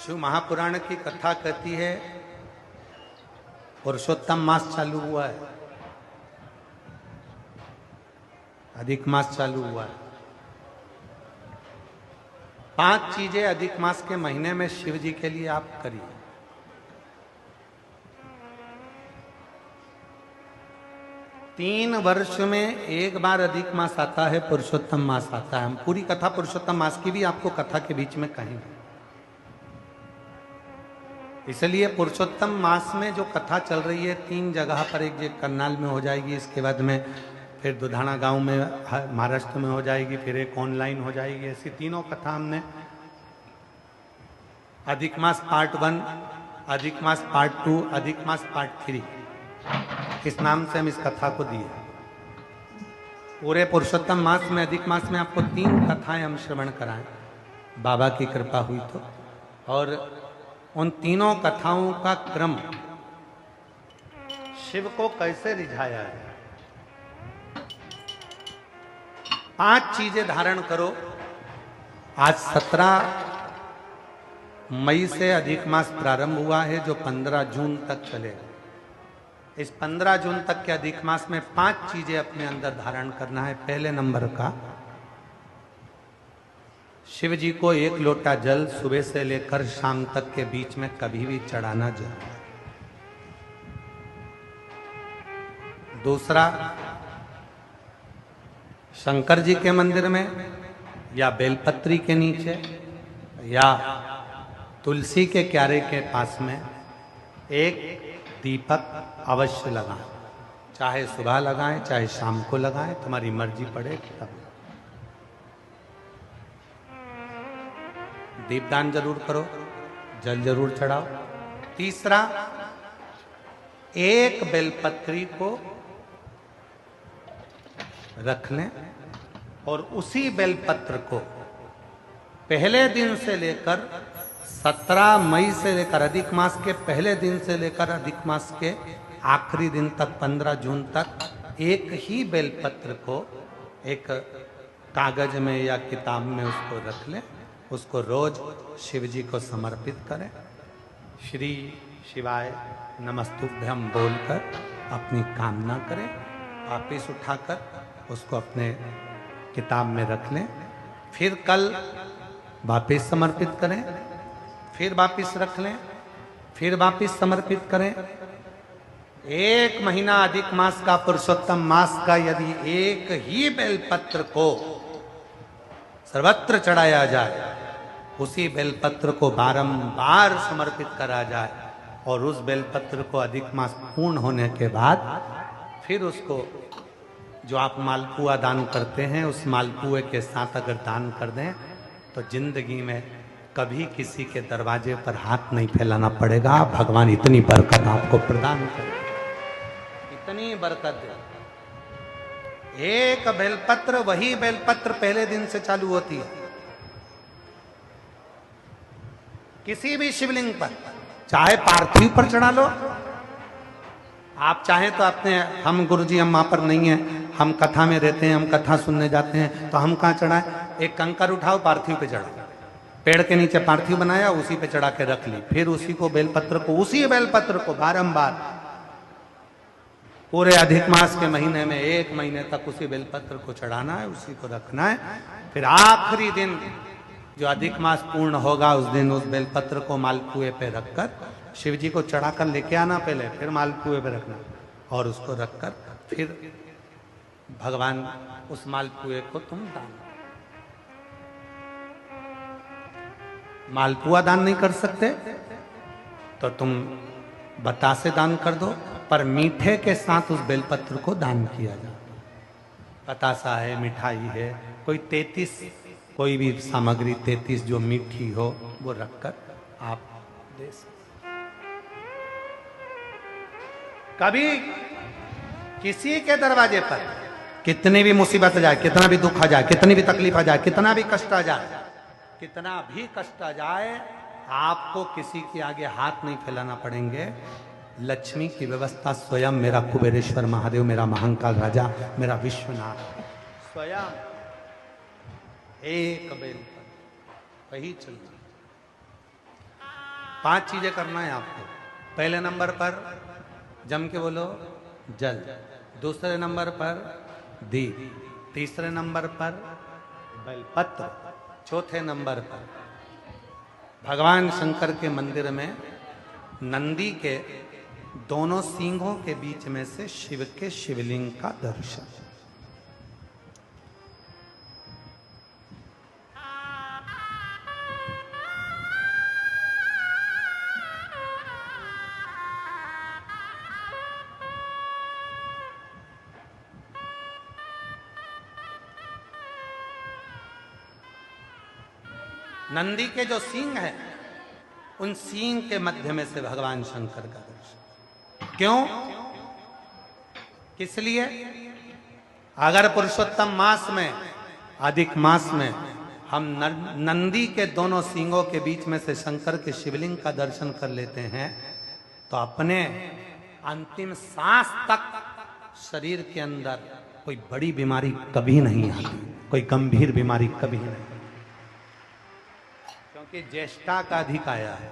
शिव महापुराण की कथा कहती है पुरुषोत्तम मास चालू हुआ है, अधिक मास चालू हुआ है। 5 चीजें अधिक मास के महीने में शिव जी के लिए आप करिए। तीन वर्ष में एक बार अधिक मास आता है, पुरुषोत्तम मास आता है। हम पूरी कथा पुरुषोत्तम मास की भी आपको कथा के बीच में कहेंगे। इसलिए पुरुषोत्तम मास में जो कथा चल रही है 3 जगह पर, एक करनाल में हो जाएगी, इसके बाद में फिर दुधाना गांव में महाराष्ट्र में हो जाएगी, फिर एक ऑनलाइन हो जाएगी। ऐसी तीनों कथा हमने अधिक मास पार्ट 1, अधिक मास पार्ट 2, अधिक मास पार्ट 3 इस नाम से हम इस कथा को दिए। पूरे पुरुषोत्तम मास में, अधिक मास में आपको 3 कथाएं हम श्रवण कराएं, बाबा की कृपा हुई तो। और उन तीनों कथाओं का क्रम, शिव को कैसे रिझाया है। 5 चीजें धारण करो। आज 17 मई से अधिक मास प्रारंभ हुआ है, जो 15 जून तक चलेगा। इस 15 जून तक के अधिक मास में 5 चीजें अपने अंदर धारण करना है। पहले नंबर का, शिव जी को 1 लोटा जल सुबह से लेकर शाम तक के बीच में कभी भी चढ़ाना जरूर है। दूसरा, शंकर जी के मंदिर में या बेलपत्री के नीचे या तुलसी के क्यारे के पास में एक दीपक अवश्य लगाएं। चाहे सुबह लगाएं, चाहे शाम को लगाएं, तुम्हारी मर्जी पड़े तब। दीपदान जरूर करो, जल जरूर चढ़ाओ। तीसरा, एक बेलपत्री को रख लें और उसी बेलपत्र को पहले दिन से लेकर 17 मई से लेकर, अधिक मास के पहले दिन से लेकर अधिक मास के आखिरी दिन तक 15 जून तक एक ही बेलपत्र को एक कागज में या किताब में उसको रख लें। उसको रोज शिव जी को समर्पित करें। श्री शिवाय नमस्तुभ्यम बोलकर अपनी कामना करें। वापिस उठाकर उसको अपने किताब में रख लें। फिर कल वापिस समर्पित करें, फिर वापिस रख लें, फिर वापिस समर्पित करें। 1 महीना अधिक मास का, पुरुषोत्तम मास का, यदि एक ही बेलपत्र को सर्वत्र चढ़ाया जाए, उसी बेलपत्र को बारंबार समर्पित करा जाए और उस बेलपत्र को अधिक मास पूर्ण होने के बाद फिर उसको, जो आप मालपुआ दान करते हैं, उस मालपुए के साथ अगर दान कर दें तो जिंदगी में कभी किसी के दरवाजे पर हाथ नहीं फैलाना पड़ेगा। भगवान इतनी बरकत आपको प्रदान करे, इतनी बरकत दे। एक बेलपत्र, वही बेलपत्र पहले दिन से चालू होती है। किसी भी शिवलिंग पर, चाहे पार्थिव पर चढ़ा लो, आप चाहें तो अपने, हम गुरुजी हम वहां पर नहीं है, हम कथा में रहते हैं, हम कथा सुनने जाते हैं, तो हम कहाँ चढ़ाएं? एक कंकर उठाओ, पार्थिव पे चढ़ाओ। पेड़ के नीचे पार्थिव बनाया, उसी पे चढ़ा के रख ली। फिर उसी को बेलपत्र को, उसी बेलपत्र को बारंबार पूरे अधिक मास के महीने में 1 महीने तक उसी बेलपत्र को चढ़ाना है, उसी को रखना है। फिर आखिरी दिन जो अधिक मास पूर्ण होगा, उस दिन उस बेलपत्र को मालपुए पे रखकर शिव जी को चढ़ाकर लेके आना पहले, फिर मालपुए पे रखना और उसको रखकर फिर भगवान उस मालपुए को तुम दान। मालपुआ दान नहीं कर सकते तो तुम बतासे दान कर दो, पर मीठे के साथ उस बेलपत्र को दान किया जाए। बतासा है, मिठाई है, कोई 33 कोई भी सामग्री 33 जो मीठी हो वो रखकर आप दे सकते। कभी किसी के दरवाजे पर कितनी भी मुसीबत आ जाए, कितना भी दुख आ जाए, कितनी भी तकलीफ आ जाए, कितना भी कष्ट आ जाए, कितना भी कष्ट आ जाए, आपको किसी के आगे हाथ नहीं फैलाना पड़ेंगे। लक्ष्मी की व्यवस्था स्वयं मेरा कुबेरेश्वर महादेव, मेरा महाकाल राजा, मेरा विश्वनाथ स्वयं एक बेल पर वही चलती। 5 चीजें करना है आपको। पहले नंबर पर जम के बोलो जल, दूसरे नंबर पर दीप, तीसरे नंबर पर बेलपत्र, चौथे नंबर पर भगवान शंकर के मंदिर में नंदी के दोनों सींगों के बीच में से शिव के शिवलिंग का दर्शन। नंदी के जो सींग है, उन सींग के मध्य में से भगवान शंकर का दर्शन। क्यों? किस लिए? अगर पुरुषोत्तम मास में, अधिक मास में हम नंदी के दोनों सींगों के बीच में से शंकर के शिवलिंग का दर्शन कर लेते हैं तो अपने अंतिम सांस तक शरीर के अंदर कोई बड़ी बीमारी कभी नहीं आती, कोई गंभीर बीमारी कभी नहीं, क्योंकि ज्येष्ठा का अधिक आया है।